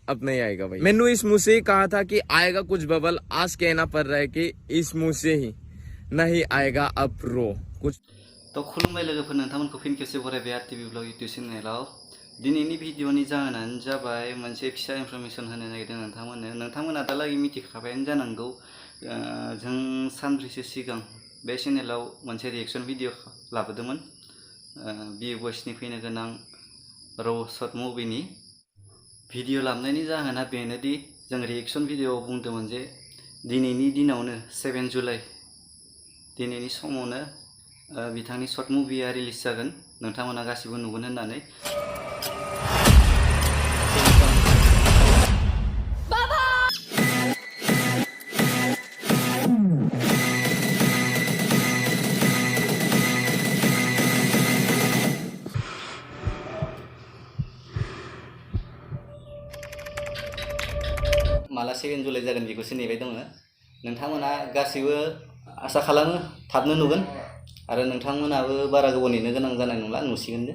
अब नहीं आएगा भाई। मैंने इस मुंह से ही कहा था कि आएगा कुछ बबल, आज कहना पड़ रहा है कि इस मुंह से ही नहीं आएगा, अब रो कुछ। तो खुलुमबाय लोगोफोर, नोंथांमोनखौ फिन खेबसे बरायबाय आरटिभि ब्लग इउटुब चेनेलाव। दिनैनि भिडिअनि जाहोनानो जाबाय मोनसे फिसा इनफरमेसन होनो नागिरदों नोंथांमोननो। नोंथांमोना दालागै मिथिखाबायानो जानांगौ, जों सानब्रैसो सिगां बे चेनेलाव मोनसे रिएक्सन भिडिअ लाबोदोंमोन, बि बयसनि फैनो गोनां र' शर्ट मुभिनि। भिडिअ लाबोनायनि जाहोना बेनोदि जों रिएक्सन भिडिअआव बुंदोंमोन जे दिनैनि दिनावनो 7 जुलाइ दिनैनि समावनो बिथांनि शर्ट मुभिया रिलिज जागोन, नोंथांमोना गासिबो नुगोन होननानै। माला 7 जुलाइ जागोन बेखौसो नेबाय दङ। नोंथांमोना गासिबो आसा खालामो थाबनो नुगोन, आरो नोंथांमोनाबो बारा गोबाव नेनो गोनां जानाय नंला, नुसिगोननो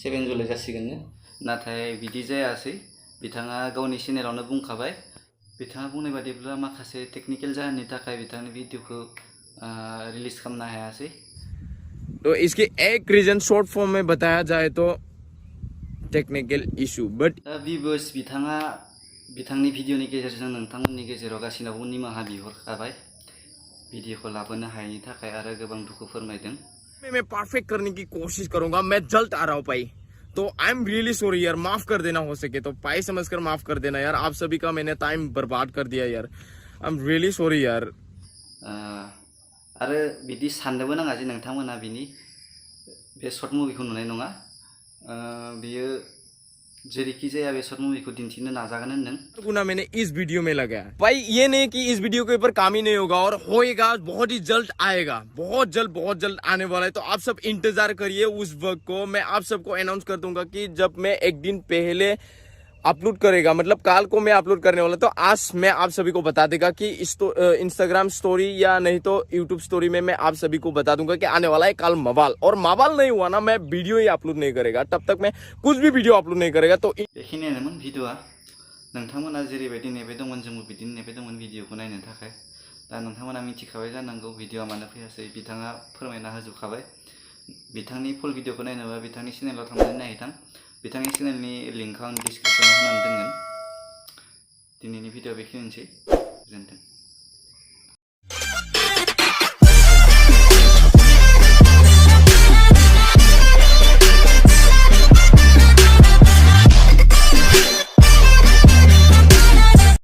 7 जुलाइ जासिगोननो। नाथाय बिदि जायासै, बिथाङा गावनि चेनेलावनो बुंखाबाय। बिथाङा बुंनाय बादिब्ला माखासे टेक्निकेल जाहोननि थाखाय बिथांनि भिडिअखौ रिलिज खालामनो हायासै। तो इसके एक रीजन शॉर्ट फॉर्म में बताया जाए तो टेक्निकल इशू, बट भिवर्स, बिथाङा बिथांनि भिडिअनि गेजेरजों नोंथांमोननि गेजेराव गासिनावबो निमाहा बिहरखाबाय भिडिअखौ लाबोनो हायैनि थाखाय, आरो गोबां दुखु फोरमायदों। मैं परफेक्ट करने की कोशिश करूंगा, मैं जल्द आ रहा हूँ भाई। तो आई एम रियली सॉरी यार, माफ कर देना, हो सके तो भाई समझकर माफ कर देना यार। आप सभी का मैंने टाइम बर्बाद कर दिया यार, आई एम रियली सॉरी यार। आरो बिदि साननोबो नाङा जे नोंथांमोना बिनि बे शर्ट मुभिखौ नुनाय नङा। बियो जेरैखि जाया बे शर्ट मुभिखौ दिन्थिनो नाजागोन होनदों। गुना मैंने इस वीडियो में लगाया भाई, ये नहीं कि इस वीडियो के ऊपर काम ही नहीं होगा, और होएगा, बहुत ही जल्द आएगा, बहुत जल्द आने वाला है। तो आप सब इंतजार करिए उस वक्त को। मैं आप सबको अनाउंस कर दूंगा कि जब मैं एक दिन पहले अपलोड करेगा, मतलब काल को मैं अपलोड करने वाला, तो आज मैं आप सभी को बता देगा कि इंस्टाग्राम स्टोरी या नहीं तो यूट्यूब स्टोरी में मैं आप सभी को बता दूंगा कि आने वाला है काल मवाल। और मवाल नहीं हुआ ना, मैं वीडियो ही अपलोड नहीं करेगा, तब तक मैं कुछ भी वीडियो अपलोड नहीं करेगा। तो बेखिनियानोमोन भिडिअआ। नोंथांमोना जेरैबायदि नेबाय दंमोन, जोंबो बिदिनो नेबाय दंमोन भिडिअखौ नायनो थाखाय। दा नोंथांमोना मिथिखाबाय जानांगौ भिडिअआ मानो फैयासै, बिथाङा फोरमायना होजोबखाबाय। बिथांनि फुल भिडिअखौ नायनोबा बिथांनि चेनेलाव थांनानै नायहैथां। बिथांनि चेनेलनि लिंकखौ आं डिसक्रिप्शनाव होनानै दोनगोन। दिनैनि भिडिअआ बेखिनियानोसै, गोजोन्थों।